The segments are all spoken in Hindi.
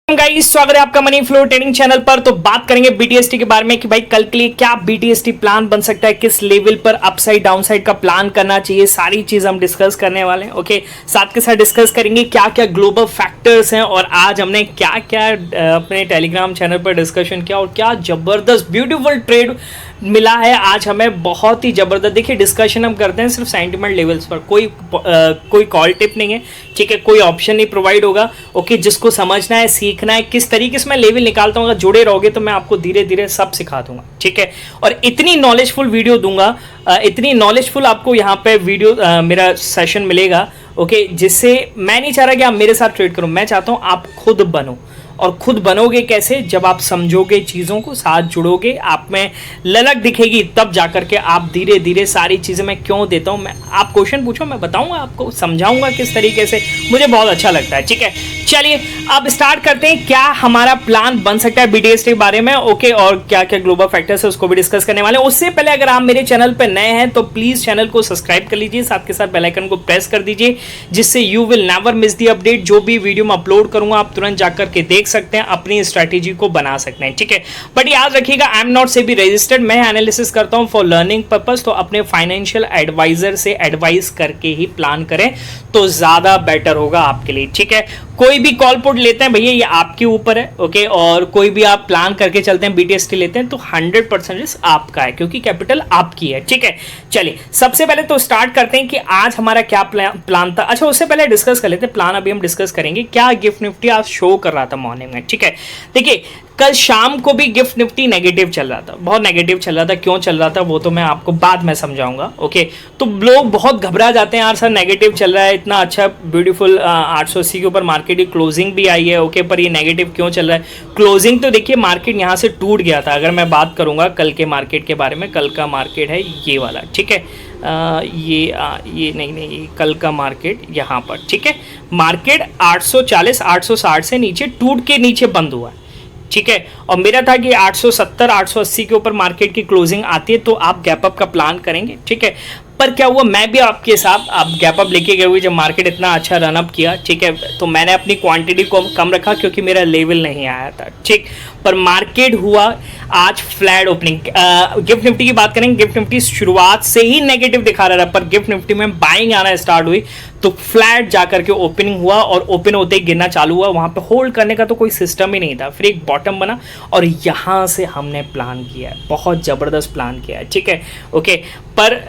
गाइस, स्वागत है आपका मनी फ्लो ट्रेडिंग चैनल पर। तो बात करेंगे बीटीएसटी के बारे में कि भाई कल के लिए क्या बीटीएसटी प्लान बन सकता है, किस लेवल पर अपसाइड डाउनसाइड का प्लान करना चाहिए, सारी चीज हम डिस्कस करने वाले हैं। ओके, साथ के साथ डिस्कस करेंगे क्या क्या ग्लोबल फैक्टर्स हैं और आज हमने क्या क्या अपने टेलीग्राम चैनल पर डिस्कशन किया और क्या जबरदस्त ब्यूटीफुल ट्रेड मिला है आज हमें, बहुत ही जबरदस्त। देखिए, डिस्कशन हम करते हैं सिर्फ सेंटिमेंट लेवल्स पर, कोई कॉल टिप नहीं है, ठीक है, कोई ऑप्शन नहीं प्रोवाइड होगा। ओके, जिसको समझना है, सीखना है, किस तरीके से मैं लेवल निकालता हूँ, जुड़े रहोगे तो मैं आपको धीरे धीरे सब सिखा दूंगा, ठीक है। और इतनी नॉलेजफुल वीडियो दूंगा, इतनी नॉलेजफुल आपको यहाँ पे वीडियो मेरा सेशन मिलेगा, ओके, जिससे मैं नहीं चाह रहा कि आप मेरे साथ ट्रेड करो, मैं चाहता हूँ आप खुद बनो। और खुद बनोगे कैसे? जब आप समझोगे चीज़ों को, साथ जुड़ोगे, आप में ललक दिखेगी, तब जाकर के आप धीरे धीरे सारी चीज़ें मैं क्यों देता हूँ, मैं आप क्वेश्चन पूछो, मैं बताऊंगा आपको, समझाऊंगा किस तरीके से, मुझे बहुत अच्छा लगता है, ठीक है। चलिए अब स्टार्ट करते हैं, क्या हमारा प्लान बन सकता है बीटीएसटी के बारे में, ओके, और क्या क्या ग्लोबल फैक्टर्स है उसको भी डिस्कस करने वाले हैं। उससे पहले अगर आप मेरे चैनल पर नए हैं तो प्लीज़ चैनल को सब्सक्राइब कर लीजिए, साथ के साथ बेल आइकन को प्रेस कर दीजिए, जिससे you will never miss the update. जो भी वीडियो मैं अपलोड करूंगा आप तुरंत जाकर के देख सकते हैं, अपनी स्ट्रैटेजी को बना सकते हैं, ठीक है। बट याद रखिएगा, I am not SEBI registered, मैं एनालिसिस करता हूं फॉर लर्निंग पर्पस, तो अपने फाइनेंशियल एडवाइजर से एडवाइस करके ही प्लान करें तो ज्यादा बेटर होगा आपके लिए, ठीक है। कोई भी कॉल पुट लेते हैं भैया, ये आपके ऊपर है, ओके, और कोई भी आप प्लान करके चलते हैं, बीटीएसटी लेते हैं तो 100% रिस्क आपका है, क्योंकि कैपिटल आपकी है, ठीक है। चलिए सबसे पहले तो स्टार्ट करते हैं कि आज हमारा क्या प्लान था। अच्छा, उससे पहले डिस्कस कर लेते हैं प्लान, अभी हम डिस्कस करेंगे क्या गिफ्ट निफ्टी आज शो कर रहा था मॉर्निंग में, ठीक है। देखिए, कल शाम को भी गिफ्ट निफ्टी नेगेटिव चल रहा था, बहुत नेगेटिव चल रहा था। क्यों चल रहा था वो तो मैं आपको बाद में समझाऊंगा, ओके। तो लोग बहुत घबरा जाते हैं, यार सर नेगेटिव चल रहा है, इतना अच्छा ब्यूटीफुल 880 के ऊपर मार्केट की क्लोजिंग भी आई है, ओके, पर ये नेगेटिव क्यों चल रहा है? क्लोजिंग तो देखिए मार्केट यहाँ से टूट गया था। अगर मैं बात करूँगा कल के मार्केट के बारे में, कल का मार्केट है ये वाला, ठीक है, ये नहीं, कल का मार्केट यहाँ पर, ठीक है। मार्केट 840 860 से नीचे टूट के नीचे बंद हुआ है, ठीक है। और मेरा था कि 870 880 के ऊपर मार्केट की क्लोजिंग आती है तो आप गैप अप का प्लान करेंगे, ठीक है। पर क्या हुआ, मैं भी आपके साथ आप गैप अप लेके गए हुए, जब मार्केट इतना अच्छा रन अप किया, ठीक है, तो मैंने अपनी क्वांटिटी को कम रखा क्योंकि मेरा लेवल नहीं आया था, ठीक। पर मार्केट हुआ आज फ्लैट ओपनिंग। गिफ्ट निफ्टी की बात करेंगे, गिफ्ट निफ्टी शुरुआत से ही नेगेटिव दिखा रहा था, पर गिफ्ट निफ्टी में बाइंग आना स्टार्ट हुई तो फ्लैट जाकर के ओपनिंग हुआ और ओपन होते ही गिरना चालू हुआ। वहां पे होल्ड करने का तो कोई सिस्टम ही नहीं था, फिर एक बॉटम बना और यहां से हमने प्लान किया है, बहुत जबरदस्त प्लान किया है, ठीक है, ओके। पर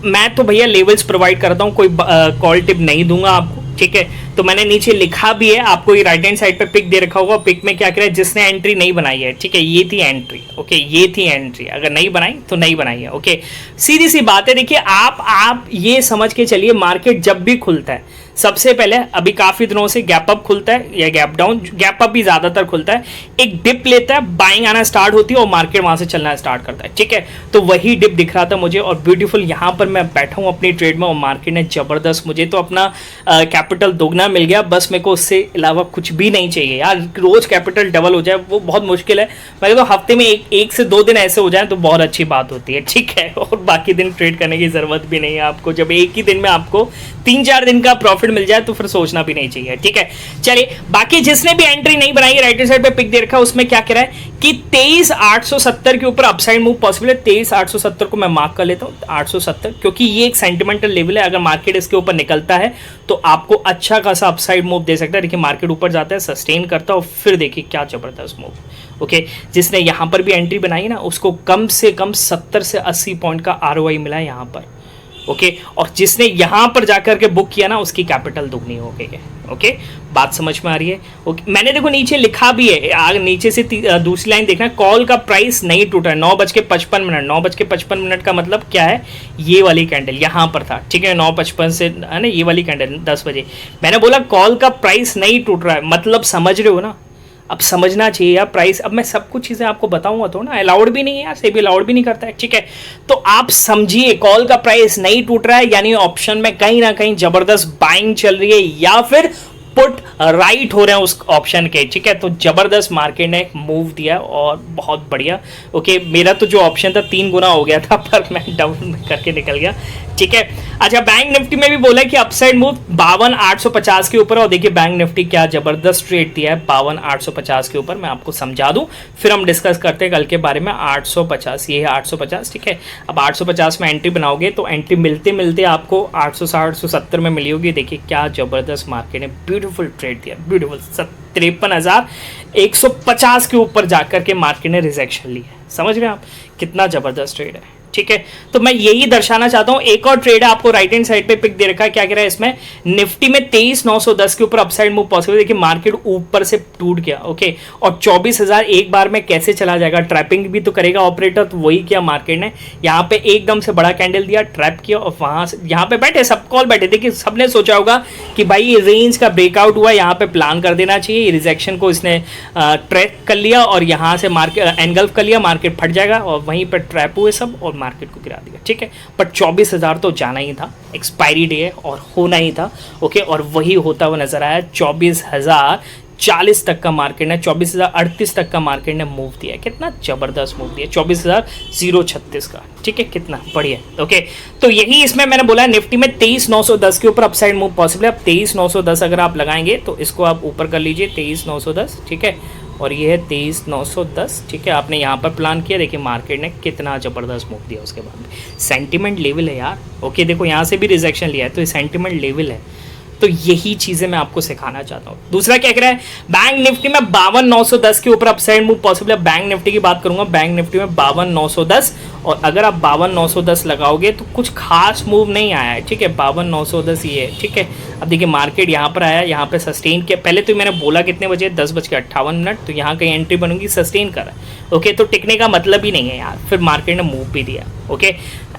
मैं तो भैया लेवल्स प्रोवाइड करता हूँ, कोई कॉल टिप नहीं दूंगा आपको, ठीक है। तो मैंने नीचे लिखा भी है, आपको ये राइट हैंड साइड पे पिक दे रखा होगा, पिक में क्या करें, जिसने एंट्री नहीं बनाई है, ठीक है, ये थी एंट्री, ओके, ये थी एंट्री, अगर नहीं बनाई तो नहीं बनाई है, ओके, सीधी सी बात है। देखिए, आप ये समझ के चलिए, मार्केट जब भी खुलता है, सबसे पहले अभी काफी दिनों से गैप अप खुलता है या गैप डाउन, गैप अप भी ज्यादातर खुलता है, एक डिप लेता है, बाइंग आना स्टार्ट होती है और मार्केट वहां से चलना स्टार्ट करता है, ठीक है। तो वही डिप दिख रहा था मुझे और ब्यूटीफुल यहां पर मैं बैठा हूं अपनी ट्रेड में और मार्केट ने जबरदस्त, मुझे तो अपना कैपिटल दोगुना मिल गया, बस मेरे को उससे अलावा कुछ भी नहीं चाहिए यार। रोज कैपिटल डबल हो जाए वो बहुत मुश्किल है, मैं तो हफ्ते में एक से दो दिन ऐसे हो जाए तो बहुत अच्छी बात होती है, ठीक है। और बाकी दिन ट्रेड करने की जरूरत भी नहीं है आपको, जब एक ही दिन में आपको 3-4 दिन का प्रॉफिट मिल जाए तो फिर सोचना भी नहीं चाहिए, ठीक है। चलिए, बाकी जिसने भी एंट्री नहीं बनाई है, राइट हैंड साइड पे पिक दे रखा है, उसमें क्या कह रहा है कि 23,870 के ऊपर अपसाइड मूव पॉसिबल है। 23,870 को मैं मार्क कर लेता हूं, 870, क्योंकि ये एक सेंटिमेंटल लेवल है, अगर मार्केट इसके ऊपर निकलता है तो आपको अच्छा खासा अपसाइड मूव दे सकता है। देखिए, मार्केट ऊपर जाता है, सस्टेन करता है और फिर देखिए क्या जबरदस्त मूव, ओके। जिसने यहां पर भी एंट्री बनाई ना, उसको कम से कम 70 से 80 पॉइंट का ROI मिला है यहां पर, ओके। और जिसने यहां पर जाकर के बुक किया ना, उसकी कैपिटल दुगनी हो गई है, ओके। बात समझ में आ रही है, ओके। मैंने देखो नीचे लिखा भी है, आगे नीचे से दूसरी लाइन देखना, कॉल का प्राइस नहीं टूटा है, 9:55, 9:55 का मतलब क्या है, ये वाली कैंडल यहां पर था, ठीक है, 9:55 से है ना, ये वाली कैंडल 10 बजे मैंने बोला कॉल का प्राइस नहीं टूट रहा है, मतलब समझ रहे हो ना। अब समझना चाहिए यार प्राइस, अब मैं सब कुछ चीज़ें आपको बताऊंगा तो ना, अलाउड भी नहीं है यार, सेबी अलाउड भी नहीं करता है, ठीक है। तो आप समझिए, कॉल का प्राइस नहीं टूट रहा है, यानी ऑप्शन में कहीं ना कहीं जबरदस्त बाइंग चल रही है या फिर पुट राइट हो रहे हैं उस ऑप्शन के, ठीक है। तो जबरदस्त मार्केट ने मूव दिया और बहुत बढ़िया। ओके, मेरा तो जो ऑप्शन था 3 गुना हो गया था, पर मैं डाउन करके निकल गया, ठीक है। अच्छा, बैंक निफ्टी में भी बोला कि अपसाइड मूव 52,850 के ऊपर, और देखिए बैंक निफ्टी क्या जबरदस्त ट्रेड दिया है 52,850 के ऊपर। मैं आपको समझा दूं, फिर हम डिस्कस करते हैं कल के बारे में। 850, ये है 850, ठीक है। अब 850 में एंट्री बनाओगे तो एंट्री मिलते मिलते आपको 860 870 में मिली होगी। देखिए क्या जबरदस्त मार्केट है, ब्यूटीफुल ट्रेड दिया, ब्यूटीफुल। 53,150 के ऊपर जाकर के मार्केट ने रिजेक्शन ली है। समझ रहे हैं आप कितना जबरदस्त ट्रेड है, ठीक है। तो मैं यही दर्शाना चाहता हूं। एक और ट्रेड है, आपको राइट हैंड साइड पे पिक दे रखा है, क्या कह रहा है इसमें, निफ्टी में 23,910 के ऊपर अपसाइड मूव पॉसिबल। देखिए मार्केट ऊपर से टूट गया, ओके, और 24,000 एक बार में कैसे चला जाएगा, ट्रैपिंग भी तो करेगा ऑपरेटर। तो वही किया मार्केट ने, यहाँ पे एकदम से बड़ा कैंडल दिया, ट्रैप किया, और वहां से यहाँ पे बैठे सब कॉल बैठे। देखिए सबने सोचा होगा कि भाई ये रेंज का ब्रेकआउट हुआ, यहाँ पे प्लान कर देना चाहिए। रिजेक्शन को इसने ट्रैक कर लिया और यहाँ से मार्केट एनगल्फ कर लिया, मार्केट फट जाएगा, और वहीं पर ट्रैप हुए सब और मार्केट को गिरा दिया, ठीक है। बट 24,000 तो जाना ही था, एक्सपायरी डे है और होना ही था, ओके। और वही होता हुआ नजर आया। 24,040 तक का मार्केट ने, 24,038 तक का मार्केट ने मूव दिया। कितना जबरदस्त मूव दिया, 24,036 का, ठीक है, कितना बढ़िया, ओके। तो यही इसमें मैंने बोला निफ्टी में 23,910 के ऊपर अपसाइड मूव पॉसिबल है। अब 23,910 अगर आप लगाएंगे तो इसको आप ऊपर कर लीजिए, 23,910, ठीक है, और ये है 23,910, ठीक है। आपने यहाँ पर प्लान किया, देखिए मार्केट ने कितना जबरदस्त मूव दिया उसके बाद में। सेंटिमेंट लेवल है यार, ओके। देखो यहाँ से भी रिजेक्शन लिया है, तो ये सेंटिमेंट लेवल है। तो यही चीजें मैं आपको सिखाना चाहता हूँ। दूसरा क्या कह रहा है, बैंक निफ्टी में 52,910 के ऊपर अपसाइड मूव पॉसिबल है। बैंक निफ्टी की बात करूंगा, बैंक निफ्टी में 52,910, और अगर आप 52,910 लगाओगे तो कुछ खास मूव नहीं आया है, ठीक है। 52,910 ये है, ठीक है। अब देखिए मार्केट यहाँ पर आया, यहाँ पे सस्टेन किया। पहले तो मैंने बोला कितने बजे, 10:58, तो यहाँ कहीं एंट्री बनूंगी, सस्टेन कर रहा है, ओके। तो टिकने का मतलब ही नहीं है यार। फिर मार्केट ने मूव भी दिया, ओके,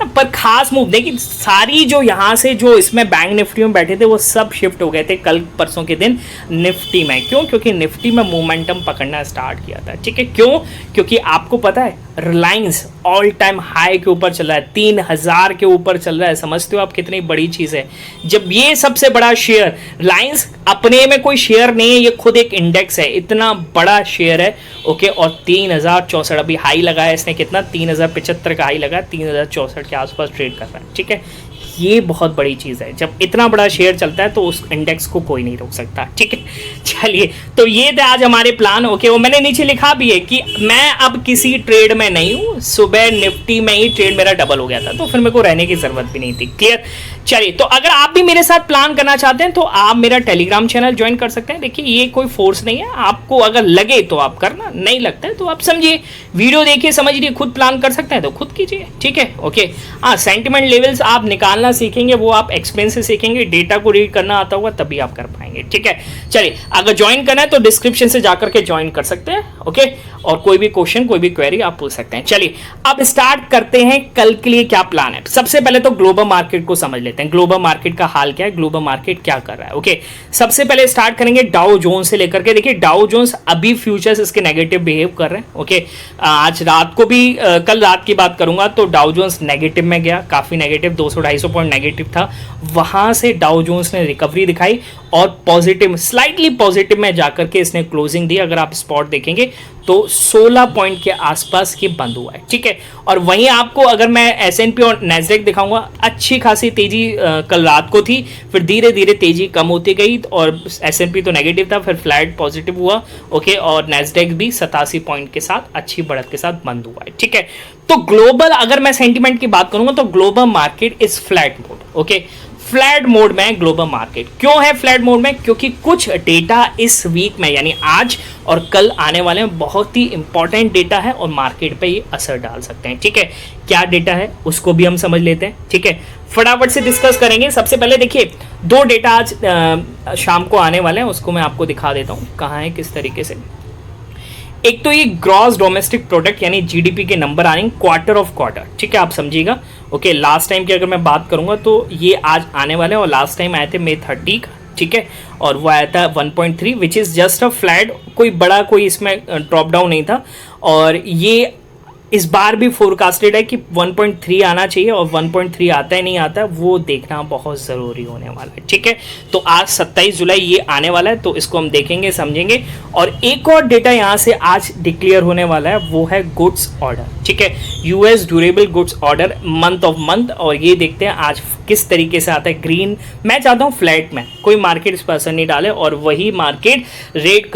पर खास मूव देखिए। सारी जो यहाँ से जो इसमें बैंक निफ्टी में बैठे थे वो सब शिफ्ट हो गए थे कल परसों के दिन निफ्टी में। क्यों? क्योंकि निफ्टी में मोमेंटम पकड़ना स्टार्ट किया था, ठीक है। क्यों? क्योंकि आपको पता है रिलायंस ऑल टाइम हाई के ऊपर चल रहा है, 3,000 के ऊपर चल रहा है। समझते हो आप कितनी बड़ी चीज़ है। जब ये सबसे बड़ा शेयर, रिलायंस अपने में कोई शेयर नहीं है, ये खुद एक इंडेक्स है, इतना बड़ा शेयर है, ओके। और 3,064 अभी हाई लगाया इसने, कितना, 3,075 का हाई लगा, 3,064 के आसपास ट्रेड कर रहा है, ठीक है। ये बहुत बड़ी चीज़ है। जब इतना बड़ा शेयर चलता है तो उस इंडेक्स को कोई नहीं रोक सकता, ठीक है। चलिए, तो ये थे आज हमारे प्लान, ओके। वो मैंने नीचे लिखा भी है कि मैं अब किसी ट्रेड में नहीं हूँ। सुबह निफ्टी में ही ट्रेड मेरा डबल हो गया था, तो फिर मेरे को रहने की जरूरत भी नहीं थी। क्लियर? चलिए, तो अगर आप भी मेरे साथ प्लान करना चाहते हैं तो आप मेरा टेलीग्राम चैनल ज्वाइन कर सकते हैं। देखिए ये कोई फोर्स नहीं है, आपको अगर लगे तो आप करना, नहीं लगता है तो आप समझिए, वीडियो देखिए, समझिए, खुद प्लान कर सकते हैं तो खुद कीजिए, ठीक है, ओके। हाँ, सेंटिमेंट लेवल्स आप निकालना सीखेंगे, वो आप एक्सपीरियंस से सीखेंगे, डेटा को रीड करना आता होगा तभी आप कर पाएंगे, ठीक है। चलिए, अगर ज्वाइन करना है तो डिस्क्रिप्शन से जाकर के ज्वाइन कर सकते हैं, ओके। और कोई भी क्वेश्चन, कोई भी क्वेरी आप पूछ सकते हैं। चलिए, अब स्टार्ट करते हैं कल के लिए क्या प्लान है। सबसे पहले तो ग्लोबल मार्केट को समझ लेते हैं। ग्लोबल मार्केट का हाल क्या है, ग्लोबल मार्केट क्या कर रहा है, ओके। सबसे पहले स्टार्ट करेंगे डाउ जोन्स से लेकर के। देखिए डाउ जोन्स अभी फ्यूचर्स इसके नेगेटिव बिहेव कर रहे हैं, ओके। आज रात को भी कल रात की बात करूंगा तो डाउ जोन्स नेगेटिव में गया, काफी नेगेटिव, 200-250 पॉइंट नेगेटिव था। वहां से डाउ जोन्स ने रिकवरी दिखाई और पॉजिटिव, स्लाइटली पॉजिटिव में जाकर के इसने क्लोजिंग दी। अगर आप स्पॉट देखेंगे तो 16 पॉइंट के आसपास ये बंद हुआ है, ठीक है। और वहीं आपको अगर मैं S&P और नैस्डैक दिखाऊंगा, अच्छी खासी तेजी कल रात को थी, फिर धीरे धीरे तेजी कम होती गई और S&P तो नेगेटिव था, फिर फ्लैट पॉजिटिव हुआ, ओके। और नैस्डैक भी 87 पॉइंट के साथ अच्छी बढ़त के साथ बंद हुआ है, ठीक है। तो ग्लोबल अगर मैं सेंटीमेंट की बात करूंगा तो global market is flat mode, okay. Flat mode में ग्लोबल मार्केट क्यों है फ्लैट मोड में? क्योंकि कुछ डेटा इस वीक में यानी आज और कल आने वाले हैं, बहुत ही इंपॉर्टेंट डेटा है और मार्केट पे ये असर डाल सकते हैं, ठीक है। क्या डेटा है उसको भी हम समझ लेते हैं, ठीक है। फटाफट से डिस्कस करेंगे। सबसे पहले देखिए 2 डेटा आज शाम को आने वाले हैं, उसको मैं आपको दिखा देता हूँ कहाँ है, किस तरीके से। एक तो ये ग्रॉस डोमेस्टिक प्रोडक्ट यानी जीडीपी के नंबर आएंगे क्वार्टर ऑफ क्वार्टर, ठीक है, आप समझिएगा, ओके। लास्ट टाइम की अगर मैं बात करूंगा तो ये आज आने वाले हैं और लास्ट टाइम आए थे May 30 का, ठीक है, और वो आया था 1.3 which is just a flat, कोई बड़ा कोई इसमें ड्रॉप डाउन नहीं था। और ये इस बार भी फोरकास्टेड है कि 1.3 आना चाहिए और 1.3 आता है नहीं आता है वो देखना बहुत ज़रूरी होने वाला है, ठीक है। तो आज 27 जुलाई ये आने वाला है, तो इसको हम देखेंगे समझेंगे। और एक और डेटा यहाँ से आज डिक्लेयर होने वाला है, वो है गुड्स ऑर्डर, ठीक है, US durable goods order month of month. और ये देखते हैं आज किस तरीके से आता है। ग्रीन मैं चाहता हूँ फ्लैट में, कोई मार्केट इस पर असर नहीं डाले और वही मार्केट रेट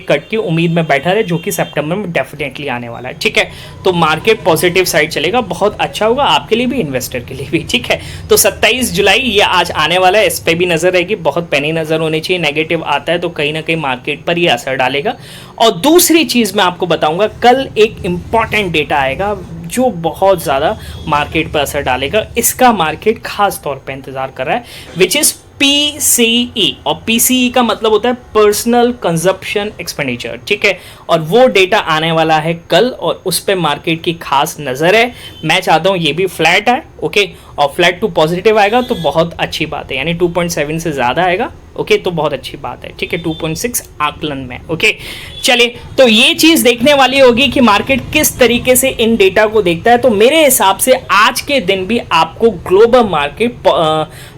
कट की उम्मीद में बैठा रहे, जो कि सितंबर में डेफिनेटली आने वाला है, ठीक है। तो मार्केट पॉजिटिव साइड चलेगा, बहुत अच्छा होगा आपके लिए भी, इन्वेस्टर के लिए भी, ठीक है। तो 27 जुलाई ये आज आने वाला है, इस पर भी नजर रहेगी, बहुत पैनी नजर होनी चाहिए। नेगेटिव आता है तो कहीं ना कहीं मार्केट पर ये असर डालेगा। और दूसरी चीज मैं आपको बताऊंगा, कल एक इंपॉर्टेंट डेटा आएगा जो बहुत ज़्यादा मार्केट पर असर डालेगा। इसका मार्केट खास तौर पे इंतजार कर रहा है, विच इज़ PCE। और PCE का मतलब होता है पर्सनल कंजप्शन एक्सपेंडिचर, ठीक है। और वो डेटा आने वाला है कल और उस पर मार्केट की खास नज़र है। मैं चाहता हूँ ये भी फ्लैट है, ओके, और फ्लैट टू पॉजिटिव आएगा तो बहुत अच्छी बात है, यानी 2.7 से ज़्यादा आएगा, ओके, तो बहुत अच्छी बात है, ठीक है। 2.6 आकलन में, ओके। चलिए, तो ये चीज़ देखने वाली होगी कि मार्केट किस तरीके से इन डेटा को देखता है। तो मेरे हिसाब से आज के दिन भी आपको ग्लोबल मार्केट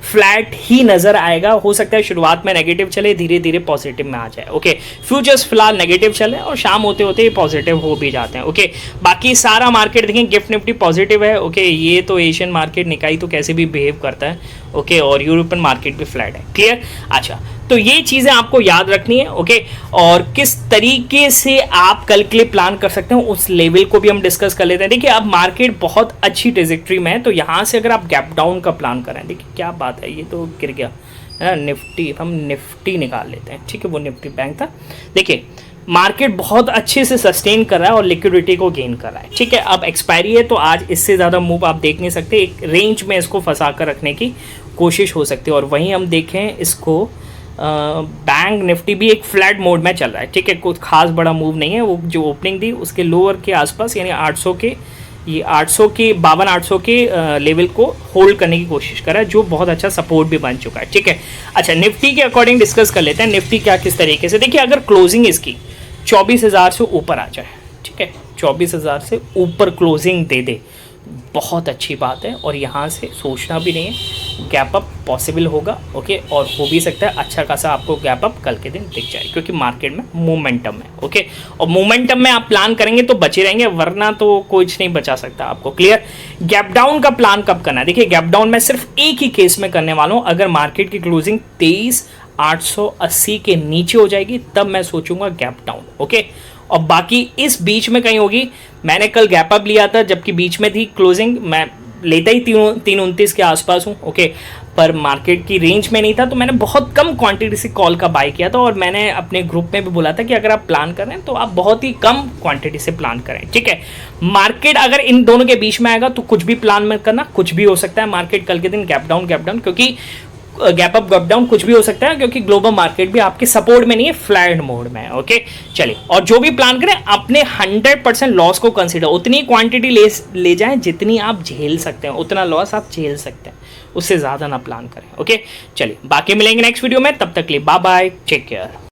फ्लैट ही नजर आएगा। हो सकता है शुरुआत में नेगेटिव चले, धीरे धीरे पॉजिटिव में आ जाए, ओके। फ्यूचर्स फिलहाल नेगेटिव चले और शाम होते होते पॉजिटिव हो भी जाते हैं, ओके। बाकी सारा मार्केट देखें, गिफ्ट निफ्टी पॉजिटिव है, ओके। ये तो एशियन मार्केट निकाई तो कैसे भी बिहेव करता है, ओके। और यूरोपियन मार्केट भी फ्लैट है, क्लियर। अच्छा, तो ये चीज़ें आपको याद रखनी है, ओके। और किस तरीके से आप कल के लिए प्लान कर सकते हैं उस लेवल को भी हम डिस्कस कर लेते हैं। देखिए, अब मार्केट बहुत अच्छी ट्रेजेक्ट्री में है, तो यहाँ से अगर आप गैप डाउन का प्लान करें, देखिए क्या बात है, ये तो गिर गया है ना। निफ्टी, हम निफ्टी निकाल लेते हैं, ठीक है, वो निफ्टी बैंक था। देखिए, मार्केट बहुत अच्छे से सस्टेन कर रहा है और लिक्विडिटी को गेन कर रहा है, ठीक है। अब एक्सपायरी है तो आज इससे ज़्यादा मूव आप देख नहीं सकते, एक रेंज में इसको फंसा कर रखने की कोशिश हो सकती है। और वहीं हम देखें इसको, बैंक निफ्टी भी एक फ्लैट मोड में चल रहा है, ठीक है, कुछ खास बड़ा मूव नहीं है। वो जो ओपनिंग थी उसके लोअर के आसपास, यानी 800 के, ये 800 के 52-800 के लेवल को होल्ड करने की कोशिश कर रहा है, जो बहुत अच्छा सपोर्ट भी बन चुका है, ठीक है। अच्छा, निफ्टी के अकॉर्डिंग डिस्कस कर लेते हैं, निफ्टी क्या किस तरीके से। देखिए, अगर क्लोजिंग इसकी 24,000 से ऊपर आ जाए, ठीक है, 24,000 से ऊपर क्लोजिंग दे दे, बहुत अच्छी बात है। और यहाँ से सोचना भी नहीं है, गैप अप पॉसिबल होगा, ओके। और हो भी सकता है अच्छा खासा आपको गैप अप कल के दिन दिख जाए, क्योंकि मार्केट में मोमेंटम है, ओके। और मोमेंटम में आप प्लान करेंगे तो बचे रहेंगे, वरना तो कुछ नहीं बचा सकता आपको, क्लियर। गैप डाउन का प्लान कब करना है? देखिए, गैप डाउन मैं सिर्फ एक ही केस में करने वाला हूँ, अगर मार्केट की क्लोजिंग 23,880 के नीचे हो जाएगी तब मैं सोचूंगा गैप डाउन, ओके। और बाकी इस बीच में कहीं होगी, मैंने कल गैप अप लिया था जबकि बीच में थी क्लोजिंग, मैं लेता ही 329 के आसपास हूँ, ओके। पर मार्केट की रेंज में नहीं था तो मैंने बहुत कम क्वांटिटी से कॉल का बाय किया था। और मैंने अपने ग्रुप में भी बोला था कि अगर आप प्लान कर रहे हैं तो आप बहुत ही कम क्वांटिटी से प्लान करें, ठीक है। मार्केट अगर इन दोनों के बीच में आएगा तो कुछ भी प्लान मत करना, कुछ भी हो सकता है। मार्केट कल के दिन गैप डाउन, क्योंकि गैप अप गैप डाउन कुछ भी हो सकता है, क्योंकि ग्लोबल मार्केट भी आपके सपोर्ट में नहीं है, फ्लैट मोड में है, ओके। चलिए, और जो भी प्लान करें अपने 100% लॉस को कंसीडर, उतनी क्वांटिटी ले जाएं जितनी आप झेल सकते हैं, उतना लॉस आप झेल सकते हैं, उससे ज़्यादा ना प्लान करें, ओके। चलिए, बाकी मिलेंगे नेक्स्ट वीडियो में, तब तक के लिए बाय बाय, टेक केयर।